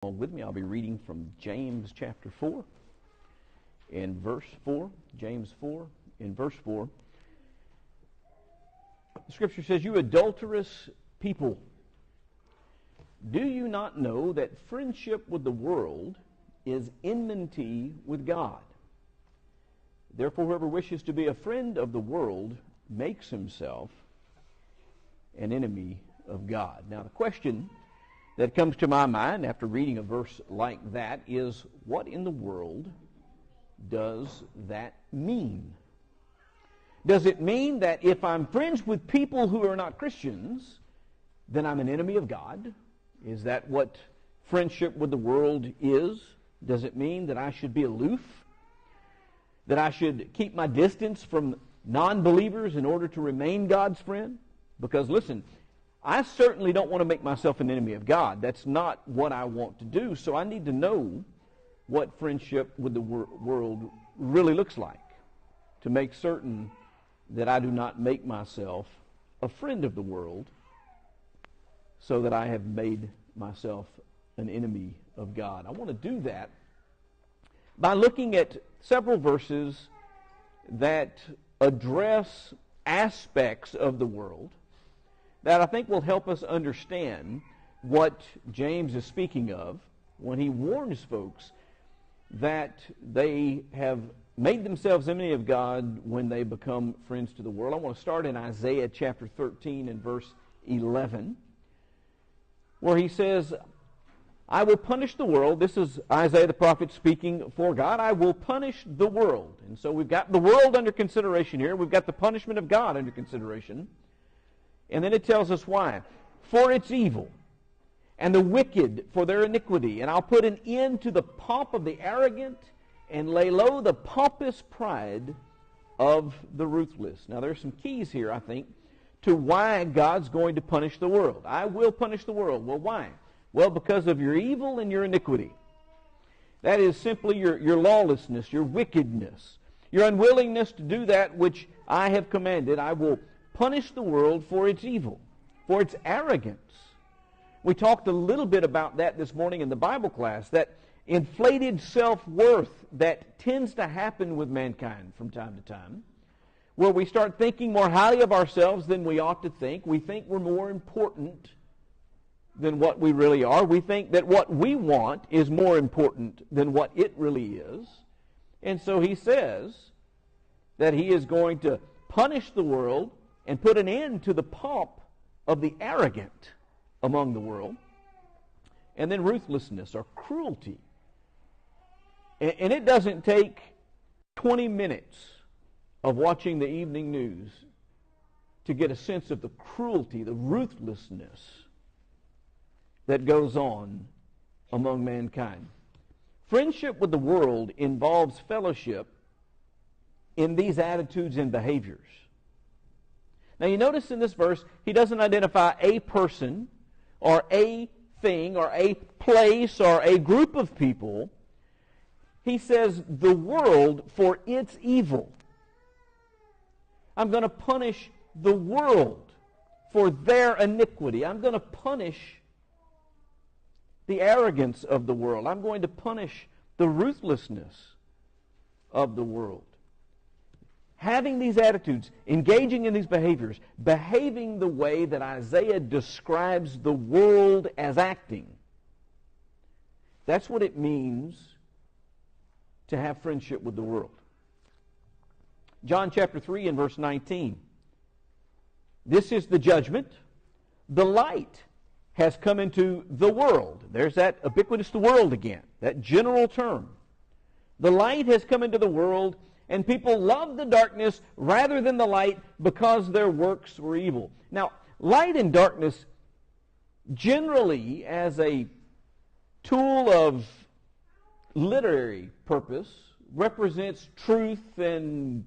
Along with me, I'll be reading from James chapter 4 in verse 4. James 4 in verse 4. The scripture says, "You adulterous people, do you not know that friendship with the world is enmity with God? Therefore, whoever wishes to be a friend of the world makes himself an enemy of God." Now, the question that comes to my mind after reading a verse like that is, what in the world does that mean? Does it mean that if I'm friends with people who are not Christians, then I'm an enemy of God? Is that what friendship with the world is? Does it mean that I should be aloof? That I should keep my distance from non-believers in order to remain God's friend? Because listen, I certainly don't want to make myself an enemy of God. That's not what I want to do. So I need to know what friendship with the world really looks like to make certain that I do not make myself a friend of the world so that I have made myself an enemy of God. I want to do that by looking at several verses that address aspects of the world that I think will help us understand what James is speaking of when he warns folks that they have made themselves enemy of God when they become friends to the world. I want to start in Isaiah chapter 13 and verse 11, where he says, "I will punish the world." This is Isaiah the prophet speaking for God. "I will punish the world." And so we've got the world under consideration here. We've got the punishment of God under consideration. And then it tells us why. "For its evil, and the wicked for their iniquity. And I'll put an end to the pomp of the arrogant, and lay low the pompous pride of the ruthless." Now there's some keys here, I think, to why God's going to punish the world. I will punish the world. Well, why? Well, because of your evil and your iniquity. That is simply your lawlessness, your wickedness, your unwillingness to do that which I have commanded. I will punish the world for its evil, for its arrogance. We talked a little bit about that this morning in the Bible class, that inflated self-worth that tends to happen with mankind from time to time, where we start thinking more highly of ourselves than we ought to think. We think we're more important than what we really are. We think that what we want is more important than what it really is. And so he says that he is going to punish the world and put an end to the pomp of the arrogant among the world. And then ruthlessness or cruelty. And it doesn't take 20 minutes of watching the evening news to get a sense of the cruelty, the ruthlessness that goes on among mankind. Friendship with the world involves fellowship in these attitudes and behaviors. Now you notice in this verse, he doesn't identify a person or a thing or a place or a group of people. He says the world for its evil. I'm going to punish the world for their iniquity. I'm going to punish the arrogance of the world. I'm going to punish the ruthlessness of the world. Having these attitudes, engaging in these behaviors, behaving the way that Isaiah describes the world as acting. That's what it means to have friendship with the world. John chapter 3 and verse 19. "This is the judgment. The light has come into the world." There's that ubiquitous "the world" again, that general term. "The light has come into the world, and people love the darkness rather than the light because their works were evil." Now, light and darkness generally as a tool of literary purpose represents truth and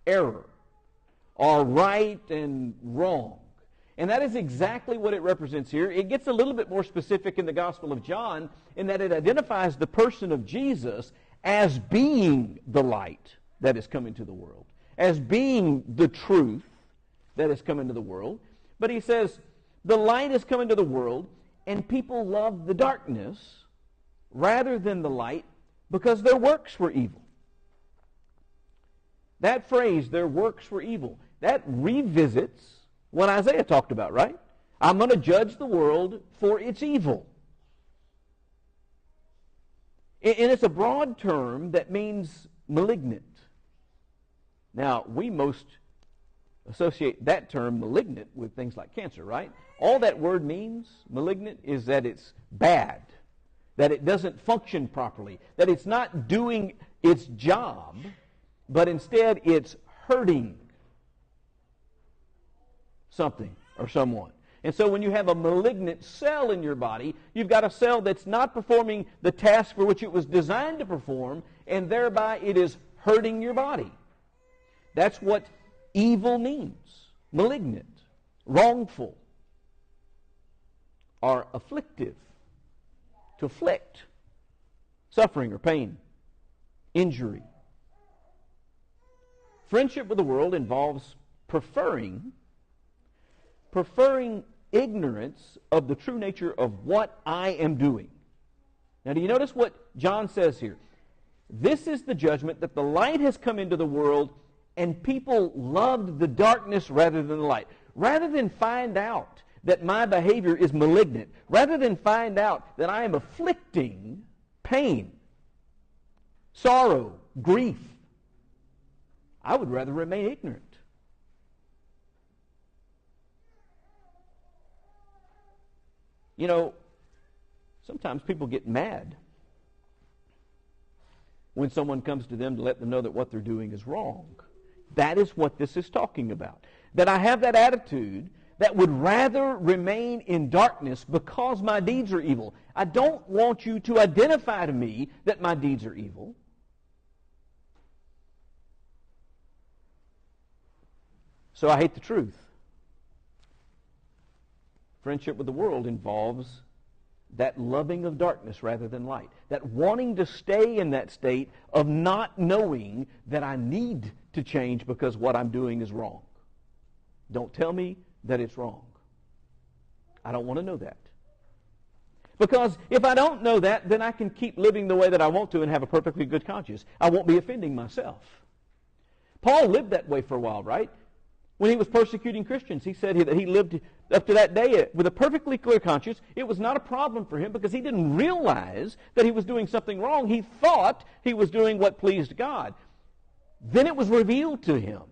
error, or right and wrong. And that is exactly what it represents here. It gets a little bit more specific in the Gospel of John in that it identifies the person of Jesus as being the light that has come into the world, as being the truth that has come into the world. But he says, the light has come into the world, and people love the darkness rather than the light because their works were evil. That phrase, their works were evil, that revisits what Isaiah talked about, right? I'm going to judge the world for its evil. And it's a broad term that means malignant. Now, we most associate that term malignant with things like cancer, right? All that word means, malignant, is that it's bad, that it doesn't function properly, that it's not doing its job, but instead it's hurting something or someone. And so when you have a malignant cell in your body, you've got a cell that's not performing the task for which it was designed to perform, and thereby it is hurting your body. That's what evil means. Malignant, wrongful, or afflictive. To afflict, suffering or pain, injury. Friendship with the world involves preferring ignorance of the true nature of what I am doing. Now, do you notice what John says here? This is the judgment, that the light has come into the world, and people loved the darkness rather than the light. Rather than find out that my behavior is malignant, rather than find out that I am afflicting pain, sorrow, grief, I would rather remain ignorant. You know, sometimes people get mad when someone comes to them to let them know that what they're doing is wrong. That is what this is talking about. That I have that attitude that would rather remain in darkness because my deeds are evil. I don't want you to identify to me that my deeds are evil. So I hate the truth. Friendship with the world involves that loving of darkness rather than light. That wanting to stay in that state of not knowing that I need to change because what I'm doing is wrong. Don't tell me that it's wrong. I don't want to know that. Because if I don't know that, then I can keep living the way that I want to and have a perfectly good conscience. I won't be offending myself. Paul lived that way for a while, right? When he was persecuting Christians, he said that he lived up to that day with a perfectly clear conscience. It was not a problem for him because he didn't realize that he was doing something wrong. He thought he was doing what pleased God. Then it was revealed to him.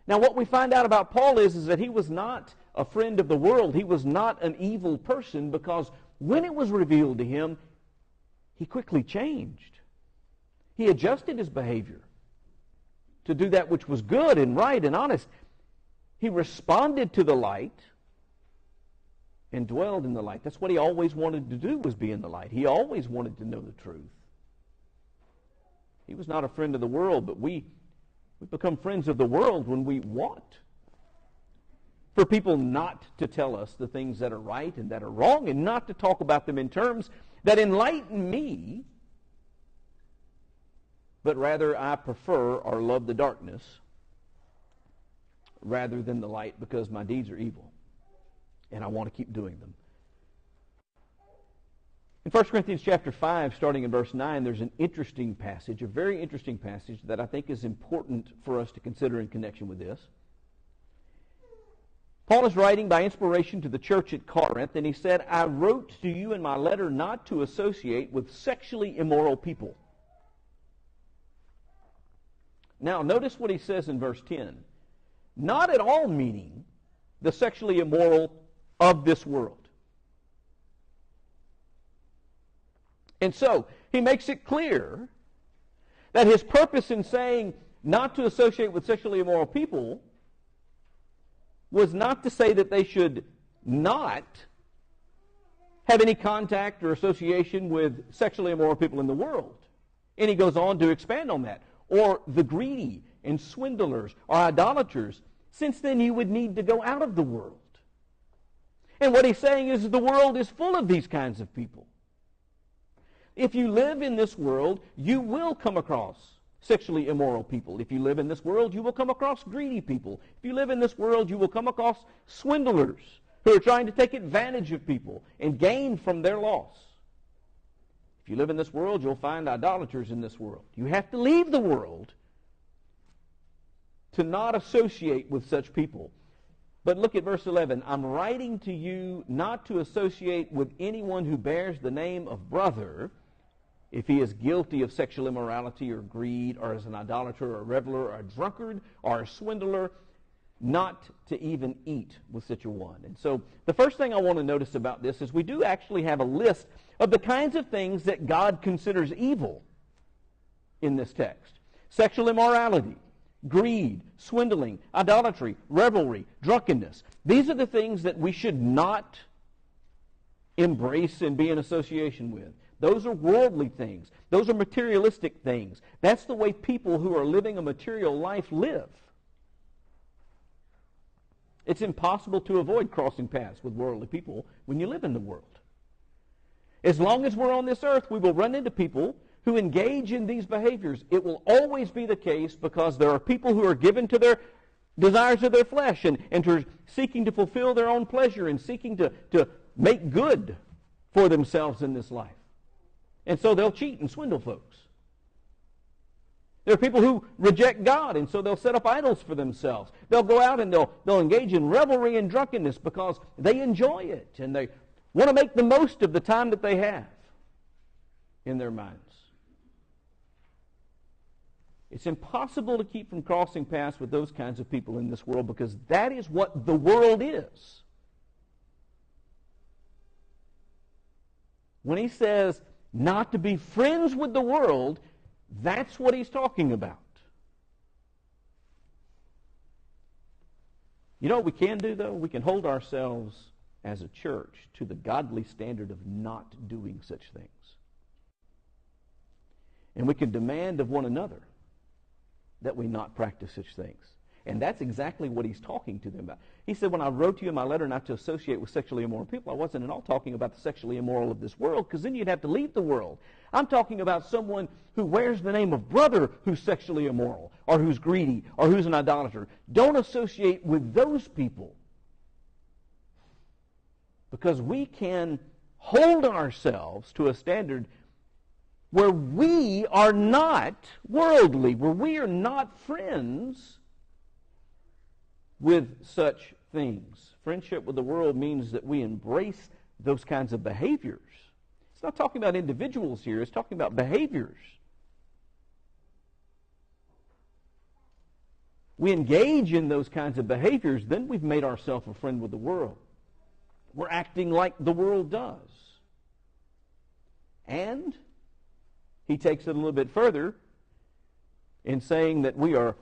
Now, what we find out about Paul is that he was not a friend of the world. He was not an evil person, because when it was revealed to him, he quickly changed. He adjusted his behavior to do that which was good and right and honest. He responded to the light and dwelled in the light. That's what he always wanted to do, was be in the light. He always wanted to know the truth. He was not a friend of the world, but we become friends of the world when we want for people not to tell us the things that are right and that are wrong, and not to talk about them in terms that enlighten me, but rather I prefer or love the darkness rather than the light, because my deeds are evil and I want to keep doing them. In 1 Corinthians chapter 5, starting in verse 9, there's an interesting passage, a very interesting passage that I think is important for us to consider in connection with this. Paul is writing by inspiration to the church at Corinth, and he said, I wrote to you in my letter not to associate with sexually immoral people. Now, notice what he says in verse 10. Not at all meaning the sexually immoral of this world. And so, he makes it clear that his purpose in saying not to associate with sexually immoral people was not to say that they should not have any contact or association with sexually immoral people in the world. And he goes on to expand on that. Or the greedy and swindlers or idolaters, since then you would need to go out of the world. And what he's saying is the world is full of these kinds of people. If you live in this world, you will come across sexually immoral people. If you live in this world, you will come across greedy people. If you live in this world, you will come across swindlers who are trying to take advantage of people and gain from their loss. If you live in this world, you'll find idolaters in this world. You have to leave the world to not associate with such people. But look at verse 11. I'm writing to you not to associate with anyone who bears the name of brother, if he is guilty of sexual immorality or greed, or is an idolater or a reveler or a drunkard or a swindler, not to even eat with such a one. And so the first thing I want to notice about this is we do actually have a list of the kinds of things that God considers evil in this text. Sexual immorality, greed, swindling, idolatry, revelry, drunkenness. These are the things that we should not embrace and be in association with. Those are worldly things. Those are materialistic things. That's the way people who are living a material life live. It's impossible to avoid crossing paths with worldly people when you live in the world. As long as we're on this earth, we will run into people who engage in these behaviors. It will always be the case because there are people who are given to their desires of their flesh and to seeking to fulfill their own pleasure and seeking to make good for themselves in this life. And so they'll cheat and swindle folks. There are people who reject God, and so they'll set up idols for themselves. They'll go out and they'll engage in revelry and drunkenness because they enjoy it, and they want to make the most of the time that they have in their minds. It's impossible to keep from crossing paths with those kinds of people in this world because that is what the world is. When he says not to be friends with the world, that's what he's talking about. You know what we can do, though? We can hold ourselves as a church to the godly standard of not doing such things. And we can demand of one another that we not practice such things. And that's exactly what he's talking to them about. He said, when I wrote to you in my letter not to associate with sexually immoral people, I wasn't at all talking about the sexually immoral of this world, because then you'd have to leave the world. I'm talking about someone who wears the name of brother who's sexually immoral, or who's greedy, or who's an idolater. Don't associate with those people, because we can hold ourselves to a standard where we are not worldly, where we are not friends with such things. Friendship with the world means that we embrace those kinds of behaviors. It's not talking about individuals here, it's talking about behaviors. We engage in those kinds of behaviors, then we've made ourselves a friend with the world. We're acting like the world does. And he takes it a little bit further in saying that we are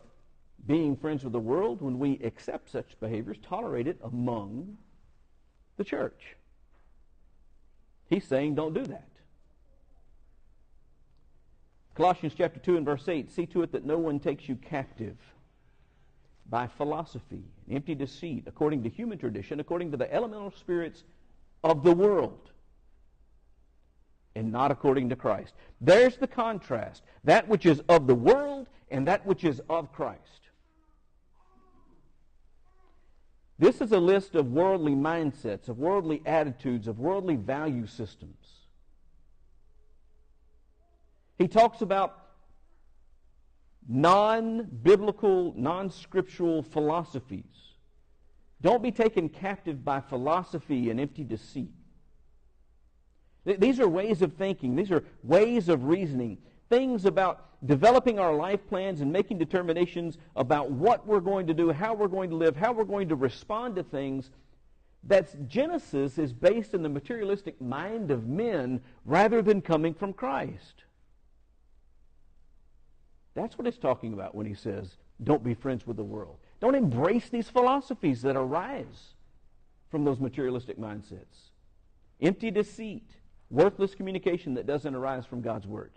being friends with the world when we accept such behaviors, tolerate it among the church. He's saying don't do that. Colossians chapter 2 and verse 8, see to it that no one takes you captive by philosophy, empty deceit, according to human tradition, according to the elemental spirits of the world, and not according to Christ. There's the contrast. That which is of the world and that which is of Christ. This is a list of worldly mindsets, of worldly attitudes, of worldly value systems. He talks about non-biblical, non-scriptural philosophies. Don't be taken captive by philosophy and empty deceit. These are ways of thinking. These are ways of reasoning. Things about developing our life plans and making determinations about what we're going to do, how we're going to live, how we're going to respond to things. That's Genesis is based in the materialistic mind of men rather than coming from Christ. That's what he's talking about when he says, don't be friends with the world. Don't embrace these philosophies that arise from those materialistic mindsets. Empty deceit, worthless communication that doesn't arise from God's Word.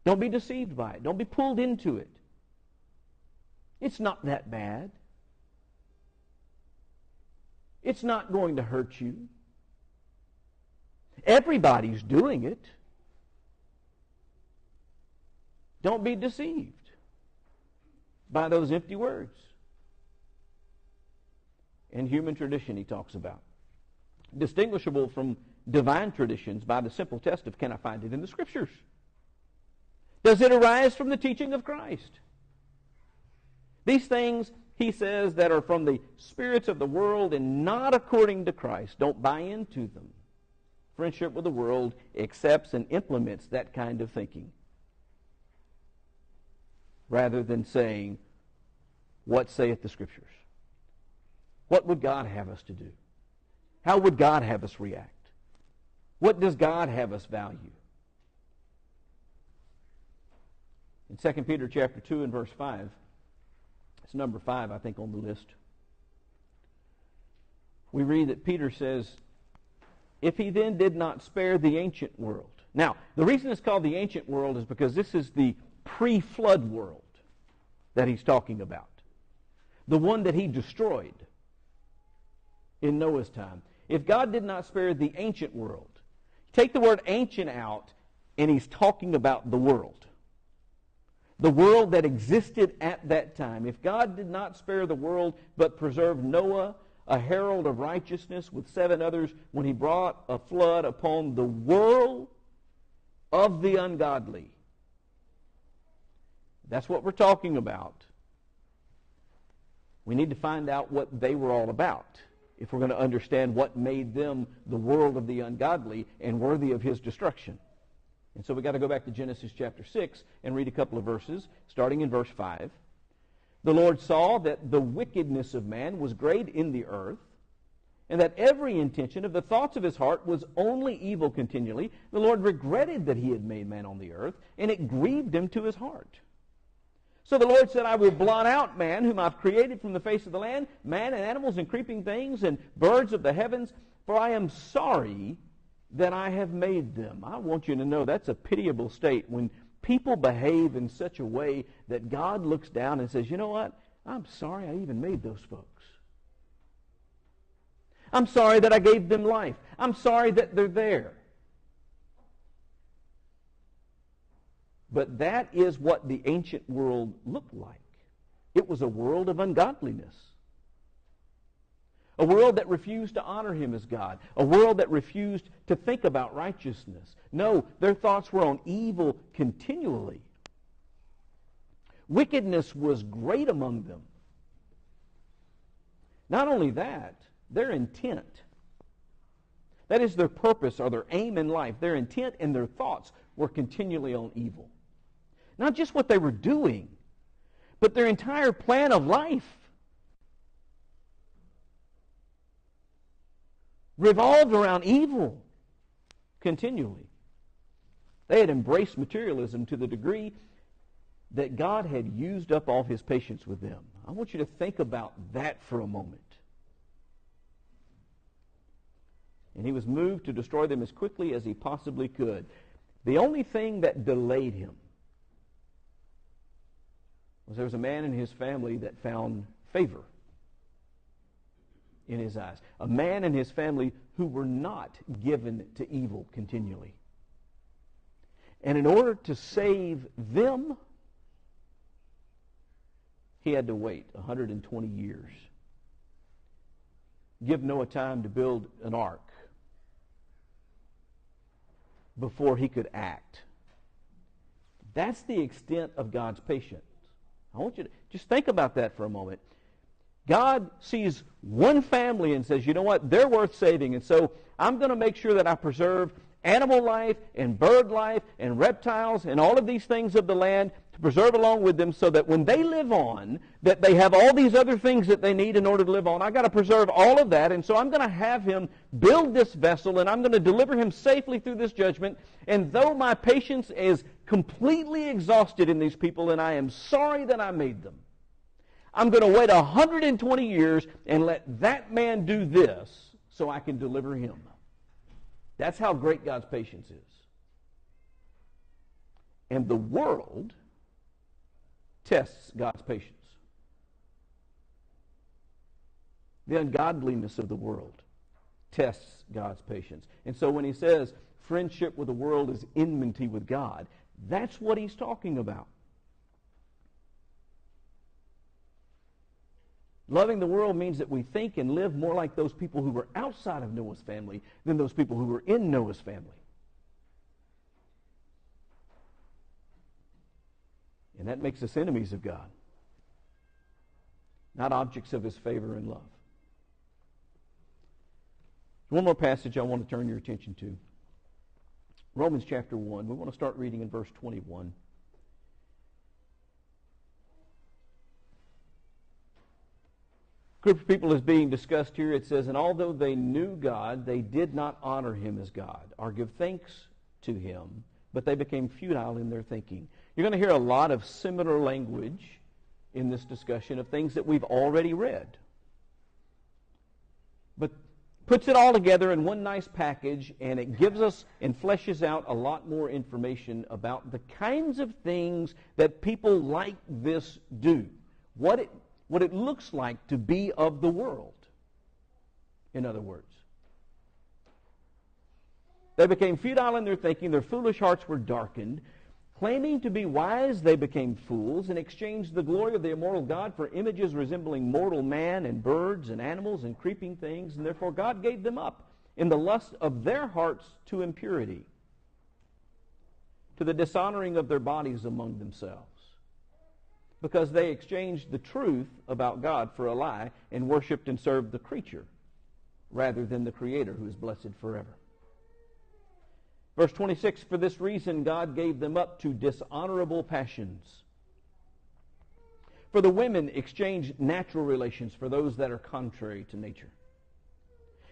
Don't be deceived by it. Don't be pulled into it. It's not that bad. It's not going to hurt you. Everybody's doing it. Don't be deceived by those empty words. And human tradition he talks about. Distinguishable from divine traditions by the simple test of, can I find it in the Scriptures? Does it arise from the teaching of Christ? These things, he says, that are from the spirits of the world and not according to Christ, don't buy into them. Friendship with the world accepts and implements that kind of thinking, rather than saying, what saith the Scriptures? What would God have us to do? How would God have us react? What does God have us value? In 2 Peter chapter 2 and verse 5, it's number 5, I think, on the list. We read that Peter says, if he then did not spare the ancient world. Now, the reason it's called the ancient world is because this is the pre-flood world that he's talking about. The one that he destroyed in Noah's time. If God did not spare the ancient world, take the word ancient out, and he's talking about the world. The world that existed at that time. If God did not spare the world, but preserved Noah, a herald of righteousness, with 7 others, when he brought a flood upon the world of the ungodly. That's what we're talking about. We need to find out what they were all about if we're going to understand what made them the world of the ungodly and worthy of his destruction. And so we've got to go back to Genesis chapter 6 and read a couple of verses, starting in verse 5. The Lord saw that the wickedness of man was great in the earth, and that every intention of the thoughts of his heart was only evil continually. The Lord regretted that he had made man on the earth, and it grieved him to his heart. So the Lord said, I will blot out man, whom I've created from the face of the land, man and animals and creeping things and birds of the heavens, for I am sorry that I have made them. I want you to know that's a pitiable state when people behave in such a way that God looks down and says, you know what? I'm sorry I even made those folks. I'm sorry that I gave them life. I'm sorry that they're there. But that is what the ancient world looked like. It was a world of ungodliness. A world that refused to honor him as God. A world that refused to think about righteousness. No, their thoughts were on evil continually. Wickedness was great among them. Not only that, their intent, that is their purpose or their aim in life, their intent and their thoughts were continually on evil. Not just what they were doing, but their entire plan of life revolved around evil continually. They had embraced materialism to the degree that God had used up all his patience with them. I want you to think about that for a moment. And he was moved to destroy them as quickly as he possibly could. The only thing that delayed him was there was a man in his family that found favor in his eyes. A man in his family who were not given to evil continually. And in order to save them, he had to wait 120 years. Give Noah time to build an ark before he could act. That's the extent of God's patience. I want you to just think about that for a moment. God sees one family and says, you know what, they're worth saving, and so I'm going to make sure that I preserve animal life and bird life and reptiles and all of these things of the land to preserve along with them so that when they live on, that they have all these other things that they need in order to live on. I've got to preserve all of that, and so I'm going to have him build this vessel, and I'm going to deliver him safely through this judgment. And though my patience is completely exhausted in these people, and I am sorry that I made them, I'm going to wait 120 years and let that man do this so I can deliver him. That's how great God's patience is. And the world tests God's patience. The ungodliness of the world tests God's patience. And so when he says friendship with the world is enmity with God, that's what he's talking about. Loving the world means that we think and live more like those people who were outside of Noah's family than those people who were in Noah's family. And that makes us enemies of God, not objects of his favor and love. One more passage I want to turn your attention to. Romans chapter 1. We want to start reading in verse 21. A group of people is being discussed here. It says, "And although they knew God, they did not honor him as God or give thanks to him, but they became futile in their thinking." You're going to hear a lot of similar language in this discussion of things that we've already read. But puts it all together in one nice package, and it gives us and fleshes out a lot more information about the kinds of things that people like this do. What it looks like to be of the world, in other words. They became futile in their thinking, their foolish hearts were darkened. Claiming to be wise, they became fools and exchanged the glory of the immortal God for images resembling mortal man and birds and animals and creeping things, and therefore God gave them up in the lust of their hearts to impurity, to the dishonoring of their bodies among themselves, because they exchanged the truth about God for a lie and worshipped and served the creature rather than the Creator, who is blessed forever. Verse 26, "For this reason God gave them up to dishonorable passions. For the women exchanged natural relations for those that are contrary to nature.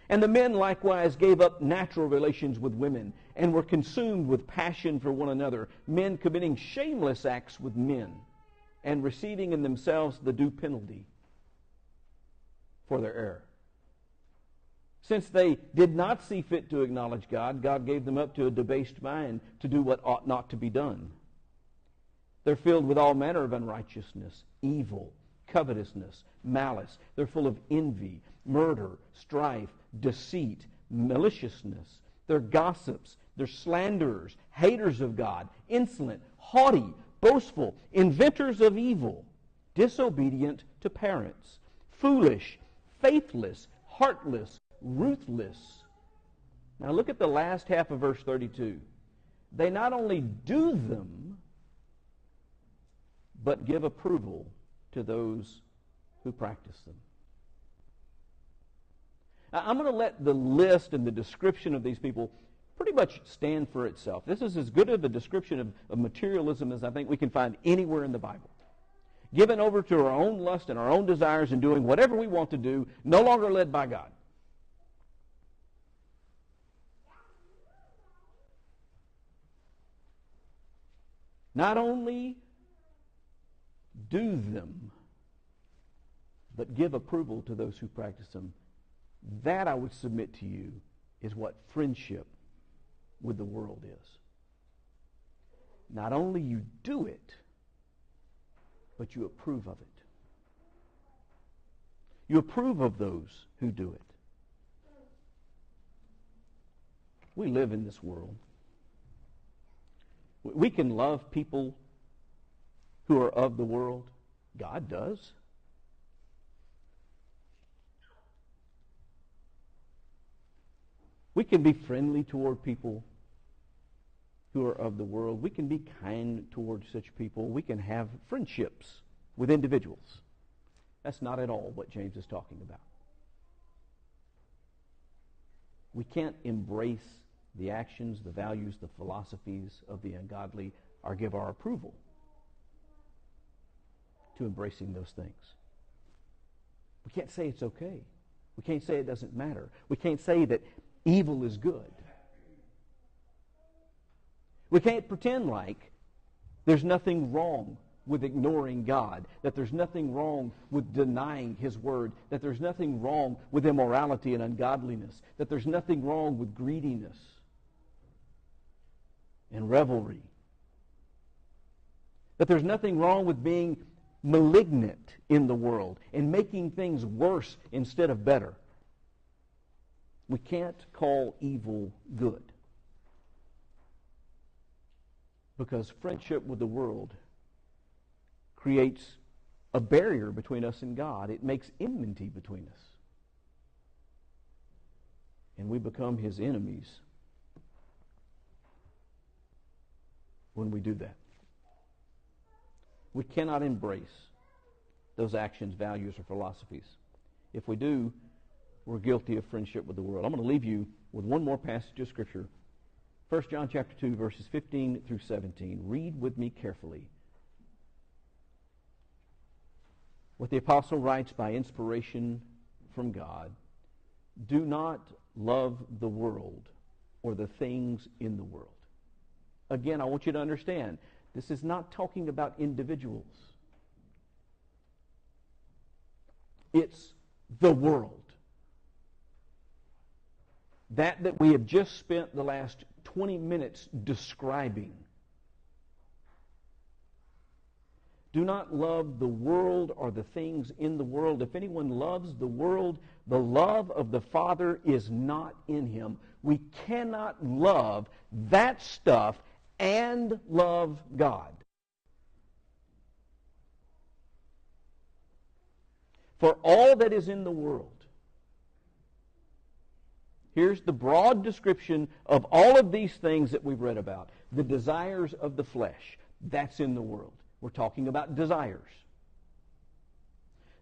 And the men likewise gave up natural relations with women and were consumed with passion for one another, men committing shameless acts with men and receiving in themselves the due penalty for their error. Since they did not see fit to acknowledge God, God gave them up to a debased mind to do what ought not to be done. They're filled with all manner of unrighteousness, evil, covetousness, malice. They're full of envy, murder, strife, deceit, maliciousness. They're gossips. They're slanderers, haters of God, insolent, haughty, boastful, inventors of evil, disobedient to parents, foolish, faithless, heartless, ruthless." Now look at the last half of verse 32. "They not only do them, but give approval to those who practice them." Now, I'm going to let the list and the description of these people pretty much stand for itself. This is as good of a description of materialism as I think we can find anywhere in the Bible. Given over to our own lust and our own desires and doing whatever we want to do, no longer led by God. Not only do them, but give approval to those who practice them. That, I would submit to you, is what friendship with the world is. Not only you do it, but you approve of it. You approve of those who do it. We live in this world. We can love people who are of the world. God does. We can be friendly toward people who are of the world. We can be kind towards such people. We can have friendships with individuals. That's not at all what James is talking about. We can't embrace the actions, the values, the philosophies of the ungodly or give our approval to embracing those things. We can't say it's okay. We can't say it doesn't matter. We can't say that evil is good. We can't pretend like there's nothing wrong with ignoring God, that there's nothing wrong with denying His Word, that there's nothing wrong with immorality and ungodliness, that there's nothing wrong with greediness and revelry, that there's nothing wrong with being malignant in the world and making things worse instead of better. We can't call evil good, because friendship with the world creates a barrier between us and God. It makes enmity between us. And we become His enemies when we do that. We cannot embrace those actions, values, or philosophies. If we do, we're guilty of friendship with the world. I'm going to leave you with one more passage of Scripture. 1 John chapter 2, verses 15 through 17. Read with me carefully what the apostle writes by inspiration from God. Do not love the world or the things in the world. Again, I want you to understand, this is not talking about individuals. It's the world. That we have just spent the last 20 minutes describing. Do not love the world or the things in the world. If anyone loves the world, the love of the Father is not in him. We cannot love that stuff and love God. For all that is in the world, here's the broad description of all of these things that we've read about. The desires of the flesh, that's in the world. We're talking about desires.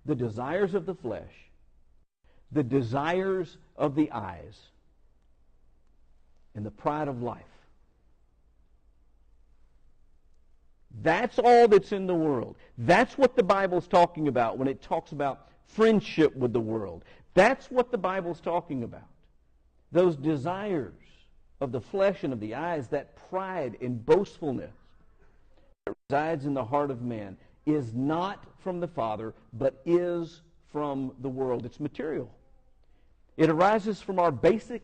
The desires of the flesh, the desires of the eyes, and the pride of life. That's all that's in the world. That's what the Bible's talking about when it talks about friendship with the world. That's what the Bible's talking about. Those desires of the flesh and of the eyes, that pride and boastfulness that resides in the heart of man, is not from the Father, but is from the world. It's material. It arises from our basic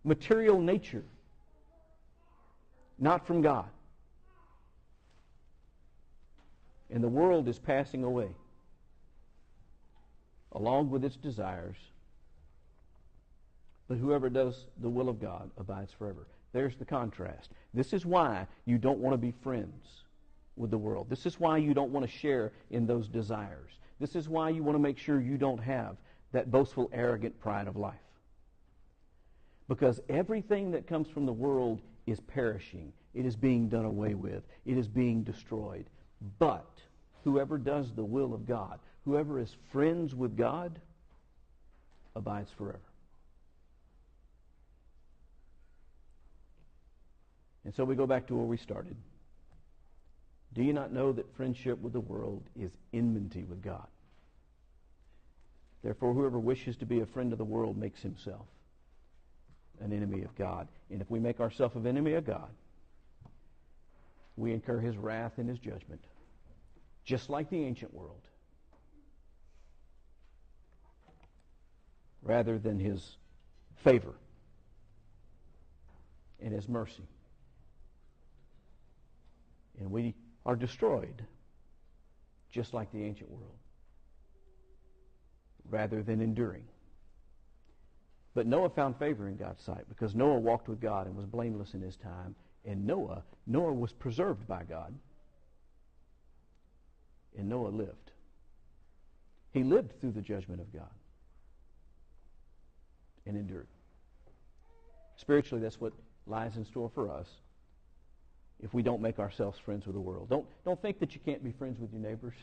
material nature, not from God. And the world is passing away, along with its desires. But whoever does the will of God abides forever. There's the contrast. This is why you don't want to be friends with the world. This is why you don't want to share in those desires. This is why you want to make sure you don't have that boastful, arrogant pride of life. Because everything that comes from the world is perishing. It is being done away with. It is being destroyed. But whoever does the will of God, whoever is friends with God, abides forever. And so we go back to where we started. Do you not know that friendship with the world is enmity with God? Therefore, whoever wishes to be a friend of the world makes himself an enemy of God. And if we make ourselves an enemy of God, we incur His wrath and His judgment, just like the ancient world, rather than His favor and His mercy. And we are destroyed, just like the ancient world, rather than enduring. But Noah found favor in God's sight, because Noah walked with God and was blameless in his time. And Noah was preserved by God. And Noah lived. He lived through the judgment of God and endured. Spiritually, that's what lies in store for us if we don't make ourselves friends with the world. Don't think that you can't be friends with your neighbors.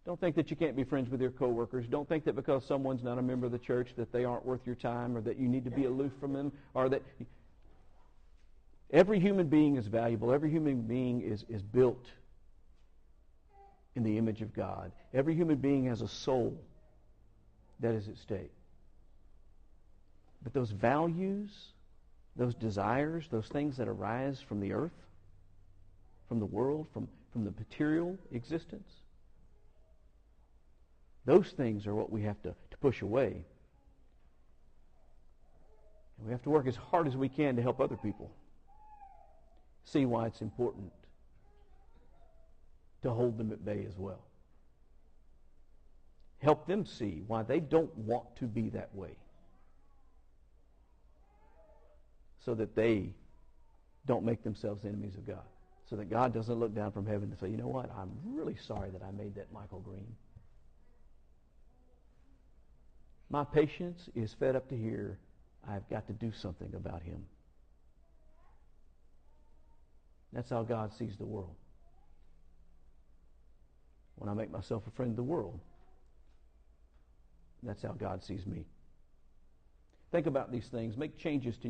Don't think that you can't be friends with your coworkers. Don't think that because someone's not a member of the church that they aren't worth your time, or that you need to be aloof from them, or that every human being is valuable. Every human being is built in the image of God. Every human being has a soul that is at stake. But those values, those desires, those things that arise from the earth, from the world, from the material existence, those things are what we have to push away. And we have to work as hard as we can to help other people see why it's important to hold them at bay as well. Help them see why they don't want to be that way, so that they don't make themselves enemies of God. so that God doesn't look down from heaven and say, you know what, I'm really sorry that I made that Michael Green. My patience is fed up to here. I've got to do something about him. That's how God sees the world. When I make myself a friend of the world, that's how God sees me. Think about these things. Make changes to